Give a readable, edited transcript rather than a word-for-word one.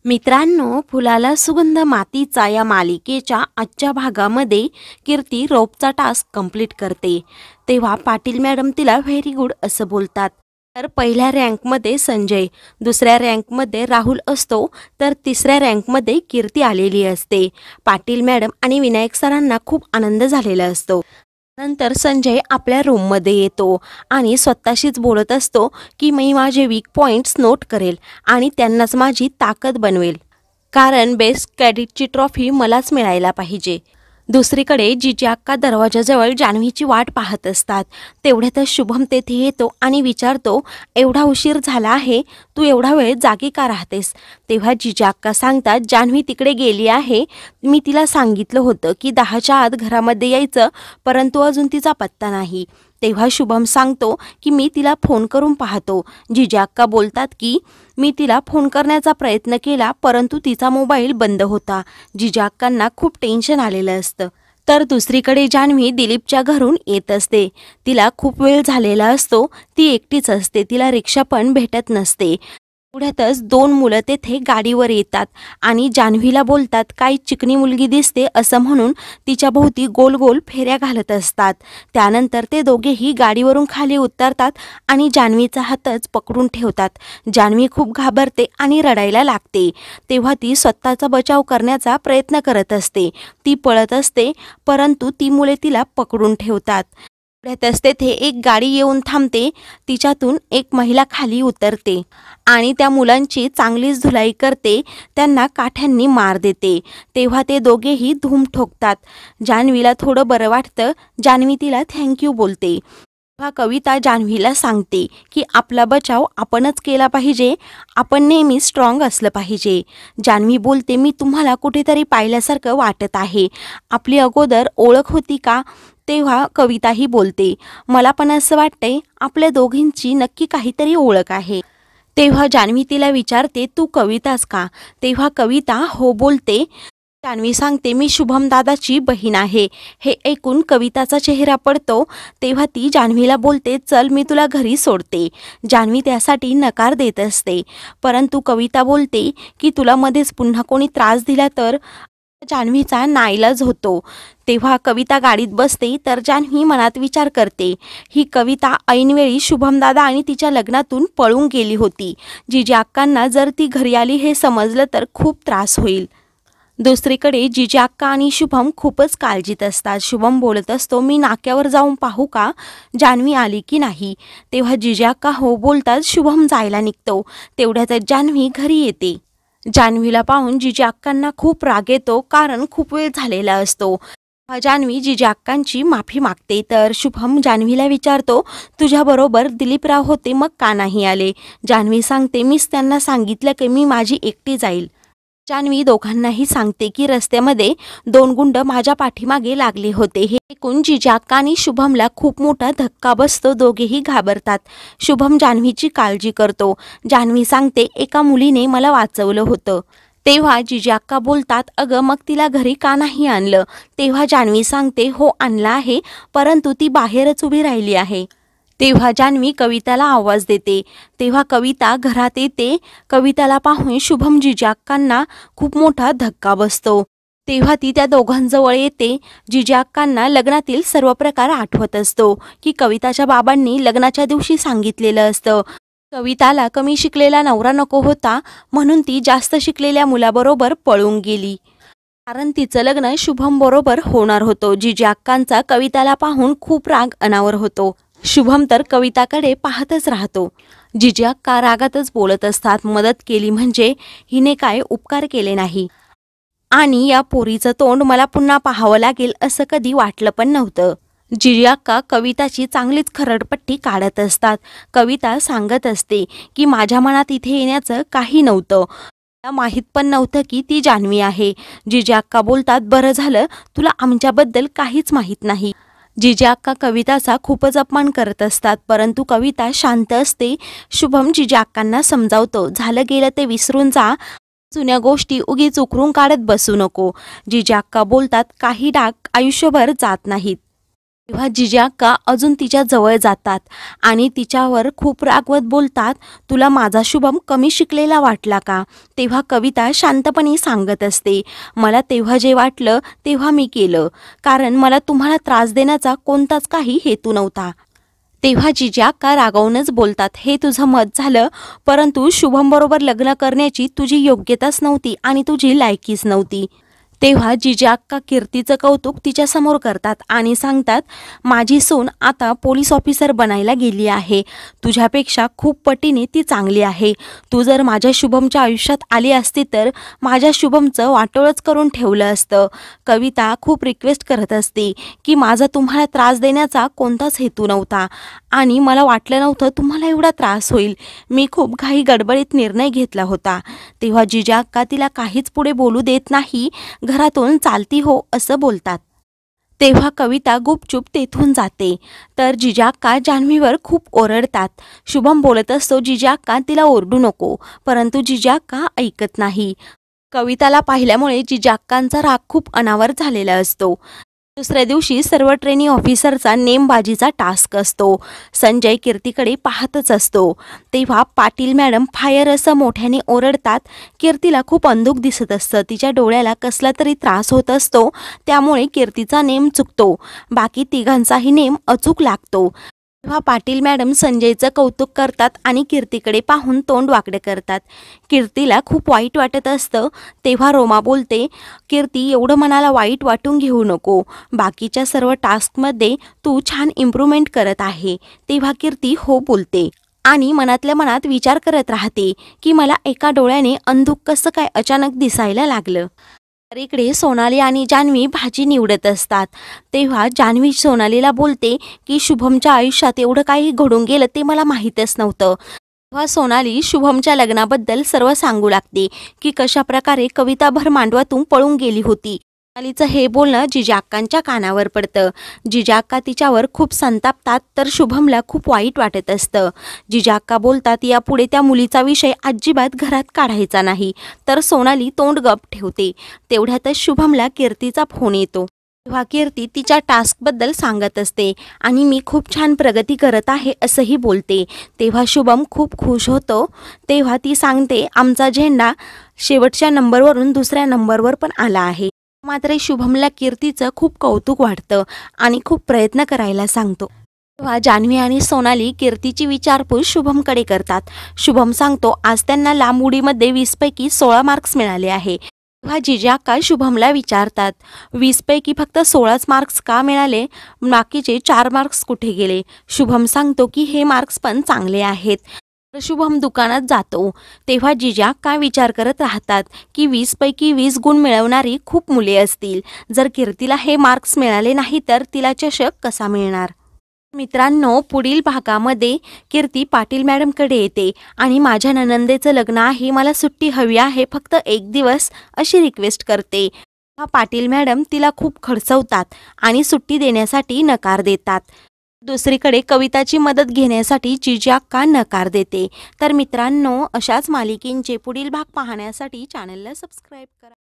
मित्रांनो, फुलाला सुगंध मातीचा या मालिकेच्या आजच्या भागामध्ये कीर्ती रोपचा टास्क कंप्लीट करते। तेव्हा पाटील मॅडम तिला व्हेरी गुड असं बोलतात। तर पहिल्या रँकमध्ये संजय, दुसऱ्या रँकमध्ये राहुल असतो, तर तिसऱ्या रँकमध्ये कीर्ती आलेली असते। पाटील मॅडम आणि विनायक सरांना खूप आनंद झालेला असतो। नंतर संजय आपल्या रूममध्ये येतो आणि स्वतःशीच बोलत असतो की मी माझे वीक पॉइंट्स नोट करेल आणि त्यांनाच माझी ताकद बनवेल, कारण बेस्ट कॅडेटची ट्रॉफी मलाच मिळायला पाहिजे। दुसरीकडे जिजी अक्का दरवाजाजवळ जान्हवीची वाट पाहत असतात। तेवढ्यातच शुभम तेथे येतो आणि विचारतो, एवढा उशीर झाला आहे, तू एवढा वेळ जागी का राहतेस? तेव्हा जिजी अक्का सांगतात, जान्हवी तिकडे गेली आहे, मी तिला सांगितलं होतं की 10च्या आत घरामध्ये यायचं, परंतु अजून तिचा पत्ता नाही। तेव्हा शुभम सांगतो की मी तिला फोन करून पाहतो। जिजी अक्का बोलतात की मी तिला फोन करण्याचा प्रयत्न केला, परंतु तिचा मोबाईल बंद होता। जिजी अक्कांना खूप टेन्शन आलेलं असतं। तर दुसरीकडे जान्हवी दिलीपच्या घरून येत असते। तिला खूप वेळ झालेला असतो, ती एकटीच असते, तिला रिक्षा पण भेटत नसते। पुढ्यातच दोन मुलं तेथे गाडीवर येतात आणि जान्हवीला बोलतात, काही चिकनी मुलगी दिसते असं म्हणून तिच्या भोवती गोल गोल फेऱ्या घालत असतात। त्यानंतर ते दोघेही गाडीवरून खाली उतरतात आणि जान्हवीचा हातच पकडून ठेवतात। जान्हवी खूप घाबरते आणि रडायला लागते। तेव्हा ती स्वतःचा बचाव करण्याचा प्रयत्न करत असते, ती पळत असते, परंतु ती मुले तिला पकडून ठेवतात। पुढ्यातच तेथे एक गाडी येऊन थांबते, तिच्यातून एक महिला खाली उतरते आणि त्या मुलांची चांगलीच धुलाई करते, त्यांना काठ्यांनी मार देते। तेव्हा ते दोघेही धूम ठोकतात। जान्हवीला थोडं बरं वाटतं, जान्हवी तिला थँक्यू बोलते। तेव्हा कविता जान्हवीला सांगते की आपला बचाव आपणच केला पाहिजे, आपण नेहमी स्ट्रॉंग असलं पाहिजे। जान्हवी बोलते, मी तुम्हाला कुठेतरी पाहिल्यासारखं वाटत आहे, आपली अगोदर ओळख होती का? तेव्हा कविताही बोलते, मला पण असं वाटतंय आपल्या दोघींची नक्की काहीतरी ओळख आहे। तेव्हा जान्हवी तिला विचारते, तू कविताच का? तेव्हा कविता हो बोलते। जान्हवी सांगते, मी शुभम दादाची बहीण आहे। हे ऐकून कविताचा चेहरा पडतो। तेव्हा ती जान्हवीला बोलते, चल मी तुला घरी सोडते। जान्हवी त्यासाठी नकार देत असते, परंतु कविता बोलते की तुला मध्येच पुन्हा कोणी त्रास दिला तर? जान्हवीचा नाईलाज होतो। तेव्हा कविता गाडीत बसते, तर जान्हवी मनात विचार करते, ही कविता ऐनवेळी शुभमदादा आणि तिच्या लग्नातून पळून गेली होती। जिजी अक्कांना जर ती घरी आली हे समजलं तर खूप त्रास होईल। दुसरीकडे जिजी अक्का आणि शुभम खूपच काळजीत असतात। शुभम बोलत असतो, मी नाक्यावर जाऊन पाहू का, जान्हवी आली की नाही? तेव्हा जिजी अक्का हो बोलतात। शुभम जायला निघतो, तेवढ्यातच जान्हवी घरी येते। जान्हवीला पाहून जिजी अक्कांना खूप राग येतो, कारण खूप वेळ झालेला असतो। जान्हवी जिजी अक्कांची माफी मागते, तर शुभम जान्हवीला विचारतो, तुझ्याबरोबर दिलीपराव होते, मग का नाही आले? जान्हवी सांगते, मीच त्यांना सांगितलं की मी माझी एकटी जाईल। जान्हवी दोघांनाही सांगते की रस्त्यामध्ये दोन गुंड माझ्या पाठीमागे लागले होते। हे ऐकून जिजी अक्का आणि शुभमला खूप मोठा धक्का बसतो, दोघेही घाबरतात। शुभम जान्हवीची काळजी करतो। जान्हवी सांगते, एका मुलीने मला वाचवलं होतं। तेव्हा जिजी अक्का बोलतात, अगं मग तिला घरी का नाही आणलं? तेव्हा जान्हवी सांगते, हो आणलं आहे, परंतु ती बाहेरच उभी राहिली आहे। तेव्हा जान्हवी कविताला आवाज देते, तेव्हा कविता घरात येते। कविताला पाहून शुभम जिजी अक्कांना खूप मोठा धक्का बसतो। तेव्हा ती त्या दोघांजवळ येते। जिजी अक्कांना लग्नातील सर्व प्रकार आठवत असतो की कविताच्या बाबांनी लग्नाच्या दिवशी सांगितलेलं असतं, कविताला कमी शिकलेला नवरा नको होता, म्हणून ती जास्त शिकलेल्या मुलाबरोबर पळून गेली, कारण तिचं लग्न शुभम बरोबर होणार होतं। जिजी अक्कांचा कविताला पाहून खूप राग अनावर होतो। शुभम तर कविताकडे पाहतच राहतो। जिजी अक्का रागातच बोलत असतात, मदत केली म्हणजे हिने काय उपकार केले नाही, आणि या पोरीचं तोंड मला पुन्हा पाहावं लागेल असं कधी वाटलं पण नव्हतं। जिजी अक्का कविताची चांगलीच खरडपट्टी काढत असतात। कविता सांगत असते की माझ्या मनात इथे येण्याचं काही नव्हतं, मला माहीत पण नव्हतं की ती जान्हवी आहे। जिजी अक्का बोलतात, बरं झालं तुला आमच्याबद्दल काहीच माहीत नाही। जिजी अक्का कविताचा खूपच अपमान करत असतात, परंतु कविता शांत असते। शुभम जिजी अक्कांना समजावतो, झालं गेलं ते विसरून जा, जुन्या गोष्टी उगीच उकरून काढत बसू नको। जिजी अक्का बोलतात, काही डाग आयुष्यभर जात नाहीत। तेव्हा जिजा अक्का अजून तिच्या जवळ जातात आणि तिच्यावर खूप रागवत बोलतात, तुला माझा शुभम कमी शिकलेला वाटला का? तेव्हा कविता शांतपणे सांगत असते, मला तेव्हा जे वाटलं तेव्हा मी केलं, कारण मला तुम्हाला त्रास देण्याचा कोणताच काही हेतू नव्हता. तेव्हा जिजा अक्का रागावूनच बोलतात, हे तुझं मत झालं, परंतु शुभमबरोबर लग्न करण्याची तुझी योग्यताच नव्हती आणि तुझी लायकीच नव्हती. तेव्हा जिजा अक्का कीर्तीचं कौतुक तिच्यासमोर करतात आणि सांगतात, माझी सून आता पोलीस ऑफिसर बनायला गेली आहे. तुझ्यापेक्षा खूप पटीने ती चांगली आहे. तू जर माझ्या शुभमच्या आयुष्यात आली असती तर माझ्या शुभमचं वाटोळंच करून ठेवलं असतं. कविता खूप रिक्वेस्ट करत असते की माझा तुम्हाला त्रास देण्याचा कोणताच हेतू नव्हता आणि मला वाटलं नव्हतं तुम्हाला एवढा त्रास होईल. मी खूप घाई गडबडीत निर्णय घेतला होता. तेव्हा जिजा अक्का तिला काहीच पुढे बोलू देत नाही. घरातून चालती हो असं बोलतात. तेव्हा कविता गुपचूप तेथून जाते. तर जिजा अक्का जान्हवीवर खूप ओरडतात. शुभम बोलत असतो, जिजा अक्का तिला ओरडू नको, परंतु जिजा अक्का ऐकत नाही. कविताला पाहिल्यामुळे जिजा अक्कांचा राग खूप अनावर झालेला असतो. दुसऱ्या दिवशी सर्व ट्रेनी ऑफिसरचा नेमबाजीचा टास्क असतो. संजय कीर्तीकडे पाहतच असतो. तेव्हा पाटील मॅडम फायर असं मोठ्याने ओरडतात. कीर्तीला खूप अंधुक दिसत असतं. तिच्या डोळ्याला कसला तरी त्रास होत असतो, त्यामुळे कीर्तीचा नेम चुकतो. बाकी तिघांचाही नेम अचूक लागतो. तेव्हा पाटील मॅडम संजयचं कौतुक करतात आणि कीर्तीकडे पाहून तोंड वाकडे करतात. कीर्तीला खूप वाईट वाटत असतं. तेव्हा रोमा बोलते, कीर्ती एवढं मनाला वाईट वाटून घेऊ नको. बाकीच्या सर्व टास्कमध्ये तू छान इम्प्रूव्हमेंट करत आहे. तेव्हा कीर्ती हो बोलते आणि मनातल्या मनात विचार करत राहते की मला एका डोळ्याने अंधुक कसं काय अचानक दिसायला लागलं. तर इकडे सोनाली आणि जान्हवी भाजी निवडत असतात. तेव्हा जान्हवी सोनालीला बोलते की शुभमच्या आयुष्यात एवढं काही घडून गेलं ते मला माहीतच नव्हतं. तेव्हा सोनाली शुभमच्या लग्नाबद्दल सर्व सांगू लागते की कशाप्रकारे कविता भर मांडवातून पळून गेली होती. सोनालीचं हे बोलणं जिजा अक्कांच्या कानावर पडतं. जिजा अक्का तिच्यावर खूप संतापतात. तर शुभमला खूप वाईट वाटत असतं. जिजा अक्का बोलतात, यापुढे त्या मुलीचा विषय अजिबात घरात काढायचा नाही. तर सोनाली तोंड गप ठेवते. तेवढ्यातच शुभमला कीर्तीचा फोन येतो. तेव्हा कीर्ती तिच्या टास्कबद्दल सांगत असते आणि मी खूप छान प्रगती करत आहे असंही बोलते. तेव्हा शुभम खूप खुश होतो. तेव्हा ती सांगते, आमचा झेंडा शेवटच्या नंबरवरून दुसऱ्या नंबरवर पण आला आहे. मात्र शुभमला कीर्तीचं खूप कौतुक वाटतं आणि खूप प्रयत्न करायला सांगतो. तेव्हा जान्हवी आणि सोनाली कीर्तीची विचारपूस शुभमकडे करतात. शुभम सांगतो, आज त्यांना लांब उडीमध्ये 20 पैकी 16 मार्क्स मिळाले आहे. तेव्हा जिजा अक्का शुभमला विचारतात, 20 पैकी फक्त 16च मार्क्स का मिळाले? बाकीचे 4 मार्क्स कुठे गेले? शुभम सांगतो की हे मार्क्स पण चांगले आहेत. तर शुभम दुकानात जातो. तेव्हा जिजा अक्का विचार करत राहतात की 20 पैकी 20 गुण मिळवणारी खूप मुले असतील. जर कीर्तीला हे मार्क्स मिळाले नाही तर तिला चषक कसा मिळणार? मित्रांनो, पुढील भागामध्ये कीर्ती पाटील मॅडमकडे येते आणि माझ्या नणंदेचं लग्न आहे, मला सुट्टी हवी आहे, फक्त 1 दिवस अशी रिक्वेस्ट करते. पाटील मॅडम तिला खूप खडसवतात आणि सुट्टी देण्यासाठी नकार देतात. दुसरीकडे कविताची मदत घेण्यासाठी जिजा अक्का नकार देते. तर मित्रांनो, अशाच मालिकेंचे पुढील भाग पाहण्यासाठी चॅनलला सबस्क्राईब करा.